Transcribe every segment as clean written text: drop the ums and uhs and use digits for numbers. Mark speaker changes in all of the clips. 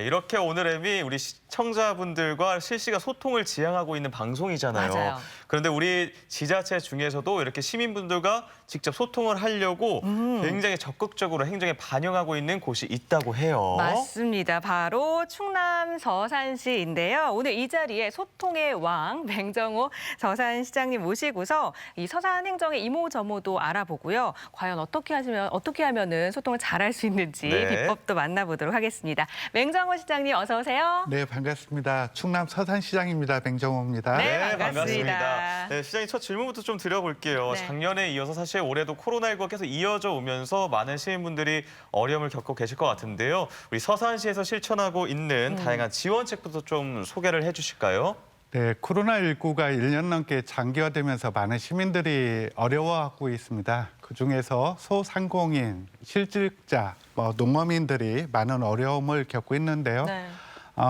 Speaker 1: 이렇게 오늘 앱이 우리 시청자분들과 실시간 소통을 지향하고 있는 방송이잖아요.
Speaker 2: 맞아요.
Speaker 1: 그런데 우리 지자체 중에서도 이렇게 시민분들과 직접 소통을 하려고 굉장히 적극적으로 행정에 반영하고 있는 곳이 있다고 해요.
Speaker 2: 맞습니다. 바로 충남 서산시인데요. 오늘 이 자리에 소통의 왕 맹정호 서산시장님 모시고서 이 서산 행정의 이모저모도 알아보고요. 과연 어떻게 하면은 소통을 잘할 수 있는지
Speaker 1: 네.
Speaker 2: 비법도 만나보도록 하겠습니다. 맹정호 시장님 어서 오세요.
Speaker 3: 네, 반갑습니다. 충남 서산시장입니다. 맹정호입니다.
Speaker 2: 네, 반갑습니다.
Speaker 1: 네, 시장님 첫 질문부터 좀 드려볼게요.
Speaker 2: 네.
Speaker 1: 작년에 이어서 사실 올해도 코로나19가 계속 이어져 오면서 많은 시민분들이 어려움을 겪고 계실 것 같은데요. 우리 서산시에서 실천하고 있는 다양한 지원책부터 좀 소개를 해주실까요?
Speaker 3: 네, 코로나19가 1년 넘게 장기화되면서 많은 시민들이 어려워하고 있습니다. 그중에서 소상공인, 실직자, 농어민들이 많은 어려움을 겪고 있는데요.
Speaker 2: 네.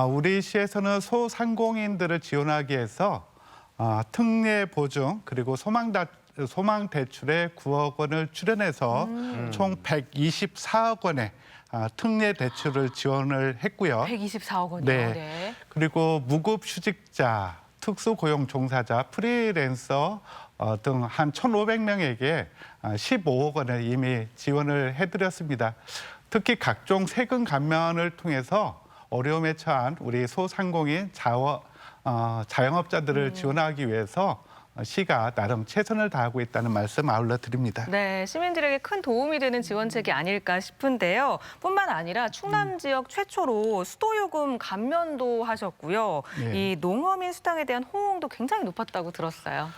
Speaker 3: 우리 시에서는 소상공인들을 지원하기 위해서 특례 보증 그리고 소망 대출에 9억 원을 출연해서 총 124억 원의 특례 대출을 지원을 했고요.
Speaker 2: 124억 원이요.
Speaker 3: 네.
Speaker 2: 네.
Speaker 3: 그리고 무급휴직자, 특수고용 종사자, 프리랜서 등 한 1,500명에게 15억 원을 이미 지원을 해드렸습니다. 특히 각종 세금 감면을 통해서 어려움에 처한 우리 소상공인 자영업자들을 지원하기 위해서 시가 나름 최선을 다하고 있다는 말씀 아울러 드립니다.
Speaker 2: 네, 시민들에게 큰 도움이 되는 지원책이 아닐까 싶은데요. 뿐만 아니라 충남 지역 최초로 수도요금 감면도 하셨고요.
Speaker 3: 네.
Speaker 2: 이 농어민 수당에 대한 호응도 굉장히 높았다고 들었어요.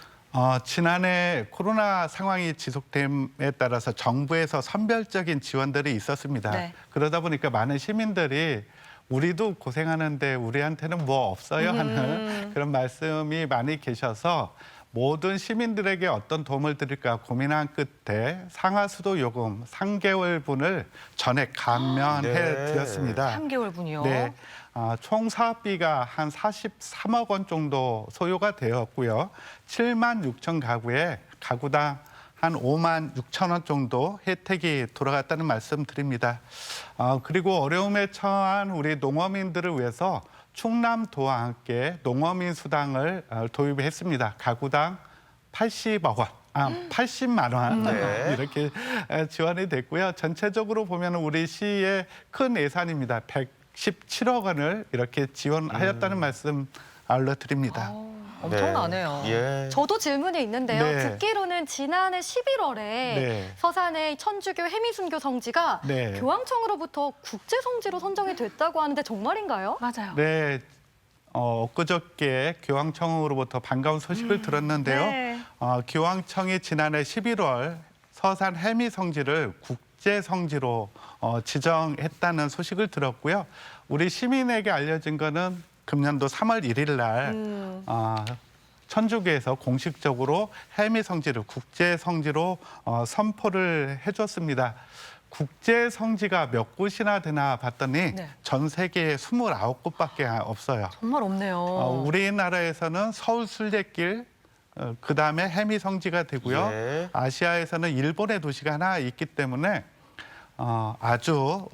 Speaker 3: 지난해 코로나 상황이 지속됨에 따라서 정부에서 선별적인 지원들이 있었습니다.
Speaker 2: 네.
Speaker 3: 그러다 보니까 많은 시민들이 우리도 고생하는데 우리한테는 뭐 없어요 하는 그런 말씀이 많이 계셔서 모든 시민들에게 어떤 도움을 드릴까 고민한 끝에 상하수도 요금 3개월분을 전액 감면해
Speaker 1: 네.
Speaker 3: 드렸습니다.
Speaker 2: 3개월분이요.
Speaker 3: 네, 총 사업비가 한 43억 원 정도 소요가 되었고요. 7만 6천 가구에 가구당 한 5만 6천 원 정도 혜택이 돌아갔다는 말씀 드립니다. 그리고 어려움에 처한 우리 농어민들을 위해서 충남도와 함께 농어민 수당을 도입했습니다. 가구당 80억 원. 80만 원
Speaker 1: 네.
Speaker 3: 이렇게 지원이 됐고요. 전체적으로 보면 우리 시의 큰 예산입니다. 117억 원을 이렇게 지원하였다는 말씀 알려드립니다.
Speaker 2: 엄청나네요.
Speaker 1: 네. 예.
Speaker 4: 저도 질문이 있는데요.
Speaker 3: 네.
Speaker 4: 듣기로는 지난해 11월에
Speaker 3: 네.
Speaker 4: 서산의 천주교 해미순교 성지가
Speaker 3: 네.
Speaker 4: 교황청으로부터 국제 성지로 선정이 됐다고 하는데 정말인가요?
Speaker 2: 맞아요.
Speaker 3: 네, 엊그저께 교황청으로부터 반가운 소식을 들었는데요.
Speaker 2: 네.
Speaker 3: 교황청이 지난해 11월 서산 해미 성지를 국제 성지로 지정했다는 소식을 들었고요. 우리 시민에게 알려진 거는 금년도 3월 1일 날 천주교에서 공식적으로 해미 성지를 국제 성지로 선포를 해줬습니다. 국제 성지가 몇 곳이나 되나 봤더니
Speaker 2: 네.
Speaker 3: 전 세계에 29곳밖에 없어요.
Speaker 4: 정말 없네요.
Speaker 3: 우리나라에서는 서울 순례길, 그다음에 해미 성지가 되고요.
Speaker 1: 예.
Speaker 3: 아시아에서는 일본의 도시가 하나 있기 때문에 아주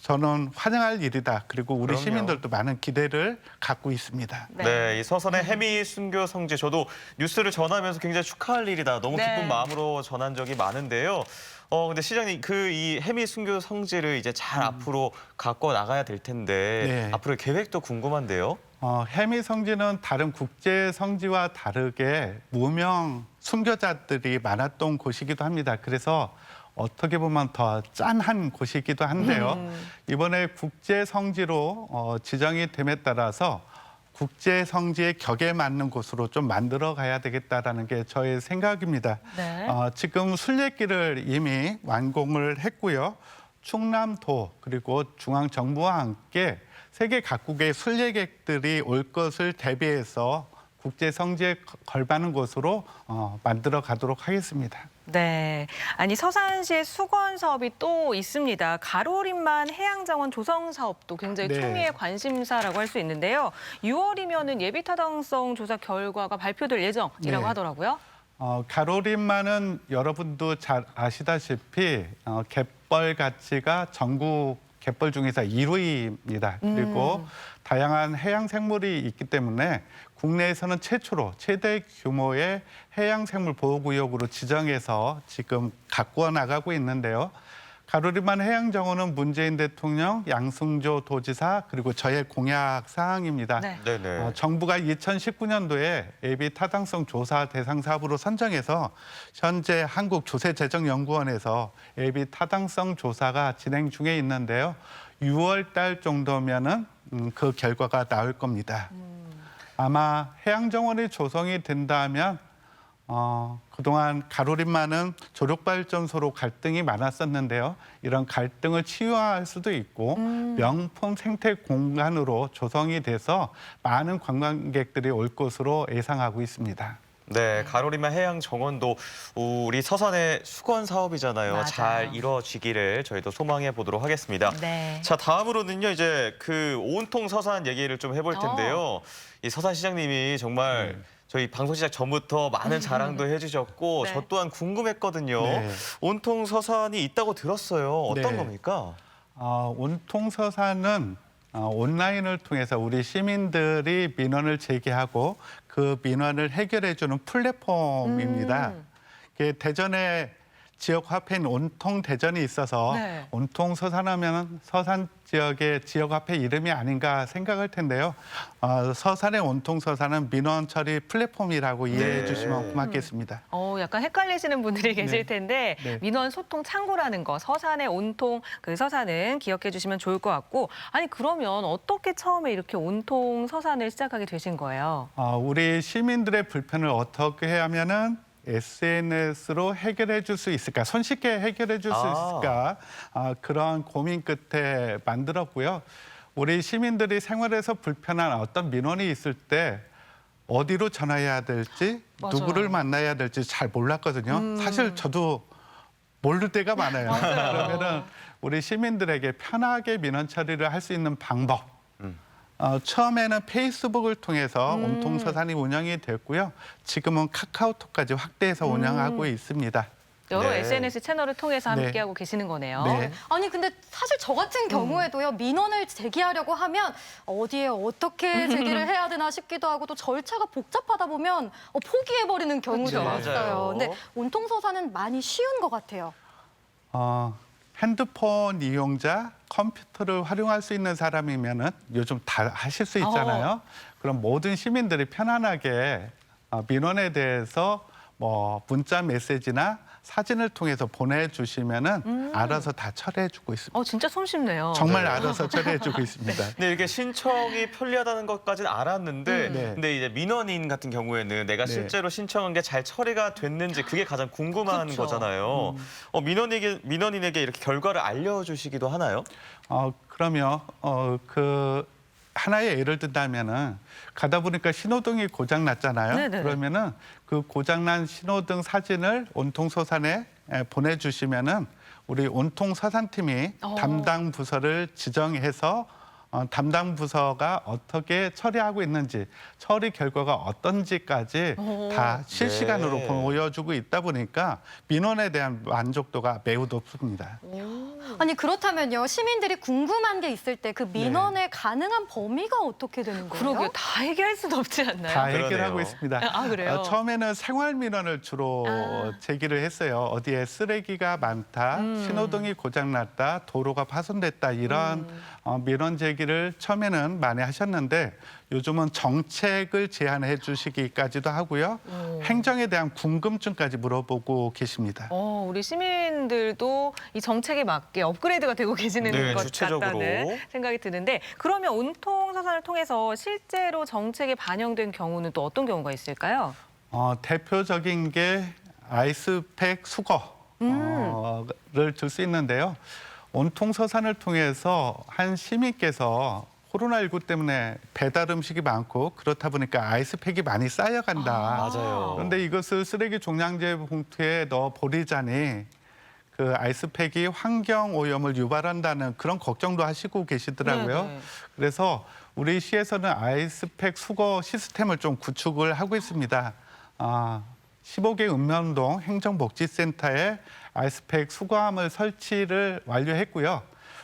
Speaker 3: 저는 환영할 일이다. 그리고 우리
Speaker 1: 그럼요.
Speaker 3: 시민들도 많은 기대를 갖고 있습니다.
Speaker 1: 네, 이 서산의 해미 순교 성지 저도 뉴스를 전하면서 굉장히 축하할 일이다. 너무
Speaker 2: 네.
Speaker 1: 기쁜 마음으로 전한 적이 많은데요. 근데 시장님 이 해미 순교 성지를 이제 잘 앞으로 갖고 나가야 될 텐데
Speaker 3: 네.
Speaker 1: 앞으로의 계획도 궁금한데요.
Speaker 3: 해미 성지는 다른 국제 성지와 다르게 무명 순교자들이 많았던 곳이기도 합니다. 그래서 어떻게 보면 더 짠한 곳이기도 한데요. 이번에 국제 성지로 지정이 됨에 따라서 국제 성지의 격에 맞는 곳으로 좀 만들어 가야 되겠다라는 게 저의 생각입니다.
Speaker 2: 네.
Speaker 3: 지금 순례길을 이미 완공을 했고요. 충남도 그리고 중앙정부와 함께 세계 각국의 순례객들이 올 것을 대비해서 국제 성지에 걸맞는 곳으로 만들어 가도록 하겠습니다.
Speaker 2: 네. 아니 서산시의 수건 사업이 또 있습니다. 가로림만 해양정원 조성 사업도 굉장히
Speaker 3: 네.
Speaker 2: 초미의 관심사라고 할 수 있는데요. 6월이면은 예비 타당성 조사 결과가 발표될 예정이라고
Speaker 3: 네.
Speaker 2: 하더라고요.
Speaker 3: 가로림만은 여러분도 잘 아시다시피 갯벌 가치가 전국 갯벌 중에서 1위입니다. 그리고 다양한 해양 생물이 있기 때문에 국내에서는 최초로 최대 규모의 해양 생물 보호구역으로 지정해서 지금 가꾸어 나가고 있는데요. 가로리만 해양정원은 문재인 대통령, 양승조 도지사 그리고 저의 공약 사항입니다.
Speaker 2: 네.
Speaker 1: 네네.
Speaker 3: 정부가 2019년도에 예비 타당성 조사 대상 사업으로 선정해서 현재 한국조세재정연구원에서 예비 타당성 조사가 진행 중에 있는데요. 6월 달 정도면은 그 결과가 나올 겁니다. 아마 해양정원이 조성이 된다면 그동안 가로림만은 조력발전소로 갈등이 많았었는데요. 이런 갈등을 치유할 수도 있고 명품 생태 공간으로 조성이 돼서 많은 관광객들이 올 것으로 예상하고 있습니다.
Speaker 1: 네, 가로리만 해양 정원도 우리 서산의 수건 사업이잖아요.
Speaker 2: 맞아요.
Speaker 1: 잘 이루어지기를 저희도 소망해 보도록 하겠습니다.
Speaker 2: 네.
Speaker 1: 자, 다음으로는요, 이제 그 온통 서산 얘기를 좀 해볼 텐데요. 이 서산 시장님이 정말 저희 방송 시작 전부터 많은 자랑도 해주셨고
Speaker 2: 네.
Speaker 1: 저 또한 궁금했거든요.
Speaker 3: 네.
Speaker 1: 온통 서산이 있다고 들었어요. 어떤
Speaker 3: 네.
Speaker 1: 겁니까?
Speaker 3: 온통서산은 온라인을 통해서 우리 시민들이 민원을 제기하고 그 민원을 해결해주는 플랫폼입니다. 대전에 지역 화폐인 온통 대전이 있어서
Speaker 2: 네.
Speaker 3: 온통 서산하면 서산 지역의 지역 화폐 이름이 아닌가 생각할 텐데요. 서산의 온통 서산은 민원 처리 플랫폼이라고 이해해
Speaker 1: 네.
Speaker 3: 주시면 고맙겠습니다.
Speaker 2: 약간 헷갈리시는 분들이 계실
Speaker 3: 네.
Speaker 2: 텐데
Speaker 3: 네.
Speaker 2: 민원 소통 창구라는 거 서산의 온통 그 서산은 기억해 주시면 좋을 것 같고 아니 그러면 어떻게 처음에 이렇게 온통 서산을 시작하게 되신 거예요?
Speaker 3: 우리 시민들의 불편을 어떻게 하면은 SNS로 해결해 줄 수 있을까? 손쉽게 해결해 줄 수 있을까? 그런 고민 끝에 만들었고요. 우리 시민들이 생활에서 불편한 어떤 민원이 있을 때 어디로 전화해야 될지,
Speaker 2: 맞아요.
Speaker 3: 누구를 만나야 될지 잘 몰랐거든요. 사실 저도 모를 때가 많아요. 그러면은 우리 시민들에게 편하게 민원 처리를 할 수 있는 방법. 처음에는 페이스북을 통해서 온통 서산이 운영이 됐고요. 지금은 카카오톡까지 확대해서 운영하고 있습니다.
Speaker 2: 여러
Speaker 1: 네.
Speaker 2: SNS 채널을 통해서
Speaker 3: 네.
Speaker 2: 함께하고 계시는 거네요.
Speaker 3: 네.
Speaker 4: 아니 근데 사실 저 같은 경우에도요 민원을 제기하려고 하면 어디에 어떻게 제기를 해야 되나 싶기도 하고 또 절차가 복잡하다 보면 포기해버리는 경우도
Speaker 1: 그쵸, 맞아요.
Speaker 4: 있어요. 근데 온통서산은 많이 쉬운 것 같아요.
Speaker 3: 핸드폰 이용자, 컴퓨터를 활용할 수 있는 사람이면은 요즘 다 하실 수 있잖아요. 그럼 모든 시민들이 편안하게 민원에 대해서 뭐 문자 메시지나 사진을 통해서 보내주시면은 알아서 다 처리해주고 있습니다.
Speaker 2: 진짜 손쉽네요.
Speaker 3: 정말 알아서 처리해주고 있습니다.
Speaker 1: 근데 이렇게 신청이 편리하다는 것까지는 알았는데
Speaker 3: 네.
Speaker 1: 근데 이제 민원인 같은 경우에는 내가
Speaker 3: 네.
Speaker 1: 실제로 신청한 게 잘 처리가 됐는지 그게 가장 궁금한
Speaker 2: 그쵸.
Speaker 1: 거잖아요. 민원인에게 이렇게 결과를 알려주시기도 하나요?
Speaker 3: 그러면 하나의 예를 든다면은 가다 보니까 신호등이 고장 났잖아요.
Speaker 2: 네네.
Speaker 3: 그러면은 그 고장난 신호등 사진을 온통서산에 보내주시면은 우리 온통서산팀이 담당 부서를 지정해서 담당 부서가 어떻게 처리하고 있는지, 처리 결과가 어떤지까지 다 실시간으로
Speaker 1: 네.
Speaker 3: 보여주고 있다 보니까 민원에 대한 만족도가 매우 높습니다.
Speaker 4: 아니 그렇다면요 시민들이 궁금한 게 있을 때 그 민원의 가능한 범위가 어떻게 되는 거예요?
Speaker 2: 그러게요. 다 해결할 수는 없지 않나요?
Speaker 3: 다
Speaker 1: 그러네요.
Speaker 3: 해결하고 있습니다.
Speaker 2: 그래요?
Speaker 3: 처음에는 생활 민원을 주로 제기를 했어요. 어디에 쓰레기가 많다, 신호등이 고장났다, 도로가 파손됐다 이런 민원 제기를 처음에는 많이 하셨는데 요즘은 정책을 제안해 주시기까지도 하고요. 행정에 대한 궁금증까지 물어보고 계십니다.
Speaker 2: 우리 시민들도 이 정책에 맞게 업그레이드가 되고 계시는
Speaker 1: 네,
Speaker 2: 것
Speaker 1: 주체적으로.
Speaker 2: 같다는 생각이 드는데 그러면 온통 서산을 통해서 실제로 정책에 반영된 경우는 또 어떤 경우가 있을까요?
Speaker 3: 대표적인 게 아이스팩 수거를 줄 수 있는데요. 온통 서산을 통해서 한 시민께서 코로나19 때문에 배달 음식이 많고 그렇다 보니까 아이스팩이 많이 쌓여간다.
Speaker 1: 맞아요.
Speaker 3: 그런데 이것을 쓰레기 종량제 봉투에 넣어 버리자니 그 아이스팩이 환경 오염을 유발한다는 그런 걱정도 하시고 계시더라고요.
Speaker 2: 네네.
Speaker 3: 그래서 우리 시에서는 아이스팩 수거 시스템을 좀 구축을 하고 있습니다. 15개 읍면동 행정복지센터에 아이스팩 수거함을 설치를 완료했고요.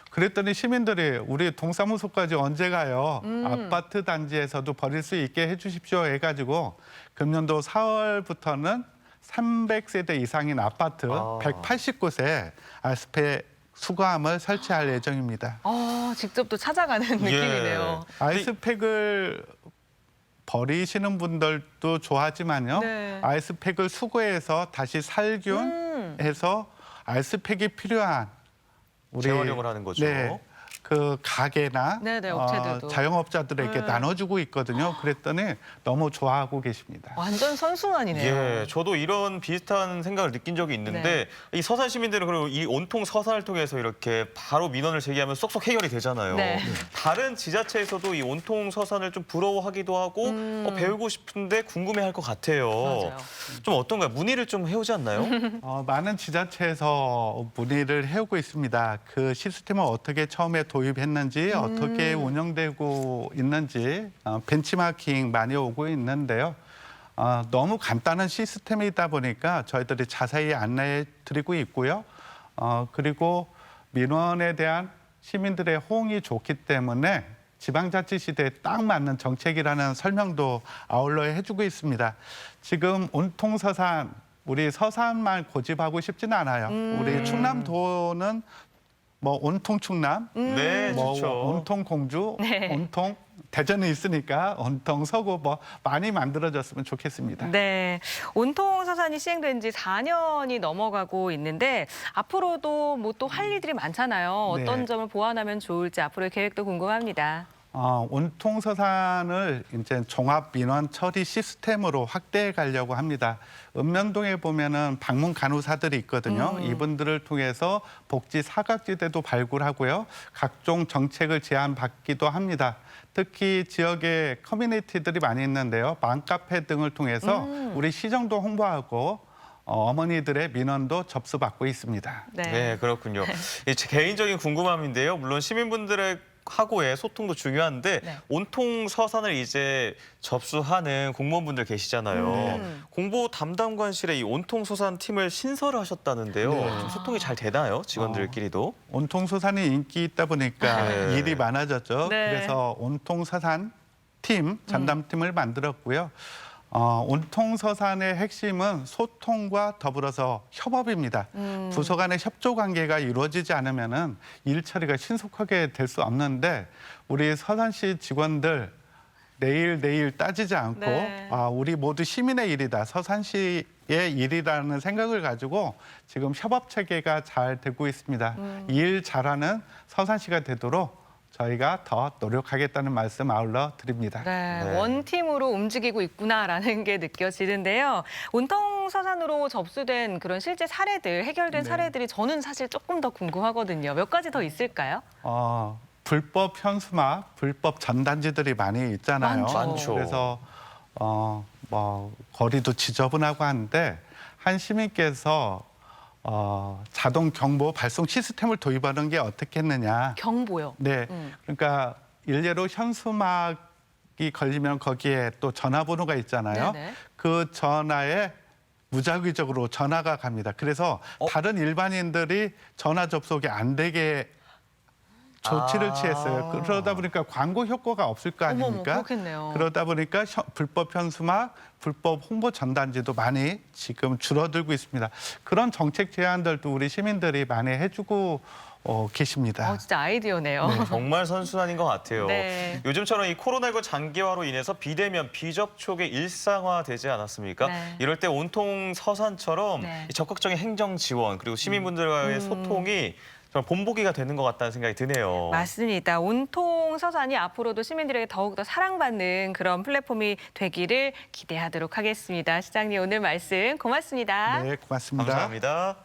Speaker 3: 그랬더니 시민들이 우리 동사무소까지 언제 가요? 아파트 단지에서도 버릴 수 있게 해주십시오 해가지고 금년도 4월부터는 300세대 이상인 아파트 180곳에 알스펙 수거함을 설치할 예정입니다.
Speaker 2: 직접 또 찾아가는 느낌이네요.
Speaker 3: 아이스팩을 버리시는 분들도 좋아하지만요.
Speaker 2: 네.
Speaker 3: 아이스팩을 수거해서 다시 살균해서 아이스팩이 필요한 우리
Speaker 1: 재활용을 하는 거죠.
Speaker 3: 네, 그 가게나
Speaker 2: 네네, 업체들도.
Speaker 3: 자영업자들에게
Speaker 2: 네.
Speaker 3: 나눠주고 있거든요. 그랬더니 너무 좋아하고 계십니다.
Speaker 2: 완전 선순환이네요.
Speaker 1: 예, 저도 이런 비슷한 생각을 느낀 적이 있는데 이 서산 시민들은 그리고 이 온통 서산을 통해서 이렇게 바로 민원을 제기하면 쏙쏙 해결이 되잖아요.
Speaker 2: 네.
Speaker 1: 다른 지자체에서도 이 온통 서산을 좀 부러워하기도 하고 배우고 싶은데 궁금해할 것 같아요.
Speaker 2: 맞아요.
Speaker 1: 좀 어떤가요? 문의를 좀 해오지 않나요?
Speaker 3: 많은 지자체에서 문의를 해오고 있습니다. 그 시스템을 어떻게 처음에 도입했는지, 어떻게 운영되고 있는지 벤치마킹 많이 오고 있는데요. 너무 간단한 시스템이다 보니까 저희들이 자세히 안내해 드리고 있고요. 그리고 민원에 대한 시민들의 호응이 좋기 때문에 지방자치시대에 딱 맞는 정책이라는 설명도 아울러 해주고 있습니다. 지금 온통 서산, 우리 서산만 고집하고 싶지는 않아요. 우리 충남도는 뭐 온통 충남,
Speaker 1: 네,
Speaker 3: 뭐
Speaker 1: 좋죠.
Speaker 3: 온통 공주,
Speaker 2: 네.
Speaker 3: 온통 대전에 있으니까 온통 서구 뭐 많이 만들어졌으면 좋겠습니다.
Speaker 2: 네, 온통 서산이 시행된 지 4년이 넘어가고 있는데 앞으로도 뭐 또 할 일들이 많잖아요. 어떤
Speaker 3: 네.
Speaker 2: 점을 보완하면 좋을지 앞으로의 계획도 궁금합니다.
Speaker 3: 온통 서산을 이제 종합 민원 처리 시스템으로 확대해 가려고 합니다. 읍면동에 보면은 방문 간호사들이 있거든요. 이분들을 통해서 복지 사각지대도 발굴하고요. 각종 정책을 제안받기도 합니다. 특히 지역에 커뮤니티들이 많이 있는데요. 맘카페 등을 통해서 우리 시정도 홍보하고 어머니들의 민원도 접수받고 있습니다.
Speaker 1: 네, 그렇군요. 제 개인적인 궁금함인데요. 물론 시민분들의 하고의 소통도 중요한데
Speaker 2: 네.
Speaker 1: 온통 서산을 이제 접수하는 공무원분들 계시잖아요. 공보 담당관실에 이 온통 서산 팀을 신설을 하셨다는데요.
Speaker 3: 네.
Speaker 1: 좀 소통이 잘 되나요? 직원들끼리도?
Speaker 3: 온통 서산이 인기 있다 보니까
Speaker 1: 네.
Speaker 3: 일이 많아졌죠.
Speaker 2: 네.
Speaker 3: 그래서 온통 서산 팀, 전담팀을 만들었고요. 온통 서산의 핵심은 소통과 더불어서 협업입니다. 부서 간의 협조 관계가 이루어지지 않으면은 일 처리가 신속하게 될 수 없는데 우리 서산시 직원들 내일 따지지 않고
Speaker 2: 네.
Speaker 3: 우리 모두 시민의 일이다. 서산시의 일이라는 생각을 가지고 지금 협업 체계가 잘 되고 있습니다. 일 잘하는 서산시가 되도록 저희가 더 노력하겠다는 말씀 아울러 드립니다.
Speaker 2: 네,
Speaker 1: 네.
Speaker 2: 원팀으로 움직이고 있구나라는 게 느껴지는데요. 온통 서산으로 접수된 그런 실제 사례들, 해결된
Speaker 3: 네.
Speaker 2: 사례들이 저는 사실 조금 더 궁금하거든요. 몇 가지 더 있을까요?
Speaker 3: 불법 현수막, 불법 전단지들이 많이 있잖아요.
Speaker 1: 많죠.
Speaker 3: 그래서 뭐 거리도 지저분하고 한데 한 시민께서 자동 경보 발송 시스템을 도입하는 게 어떻겠느냐.
Speaker 2: 경보요.
Speaker 3: 네, 그러니까 일례로 현수막이 걸리면 거기에 또 전화번호가 있잖아요.
Speaker 2: 네네.
Speaker 3: 그 전화에 무작위적으로 전화가 갑니다. 그래서 다른 일반인들이 전화 접속이 안 되게 조치를 취했어요. 그러다 보니까 광고 효과가 없을 거
Speaker 2: 어머머,
Speaker 3: 아닙니까?
Speaker 2: 그렇겠네요.
Speaker 3: 그러다 보니까 불법 현수막, 불법 홍보 전단지도 많이 지금 줄어들고 있습니다. 그런 정책 제안들도 우리 시민들이 많이 해주고 계십니다.
Speaker 2: 진짜 아이디어네요.
Speaker 1: 정말 선순환인 것 같아요.
Speaker 2: 네.
Speaker 1: 요즘처럼 이 코로나19 장기화로 인해서 비대면, 비접촉의 일상화되지 않았습니까?
Speaker 2: 네.
Speaker 1: 이럴 때 온통 서산처럼
Speaker 2: 네.
Speaker 1: 이 적극적인 행정 지원 그리고 시민분들과의 소통이 정말 본보기가 되는 것 같다는 생각이 드네요.
Speaker 2: 맞습니다. 온통 서산이 앞으로도 시민들에게 더욱더 사랑받는 그런 플랫폼이 되기를 기대하도록 하겠습니다. 시장님 오늘 말씀 고맙습니다.
Speaker 3: 네, 고맙습니다.
Speaker 1: 감사합니다.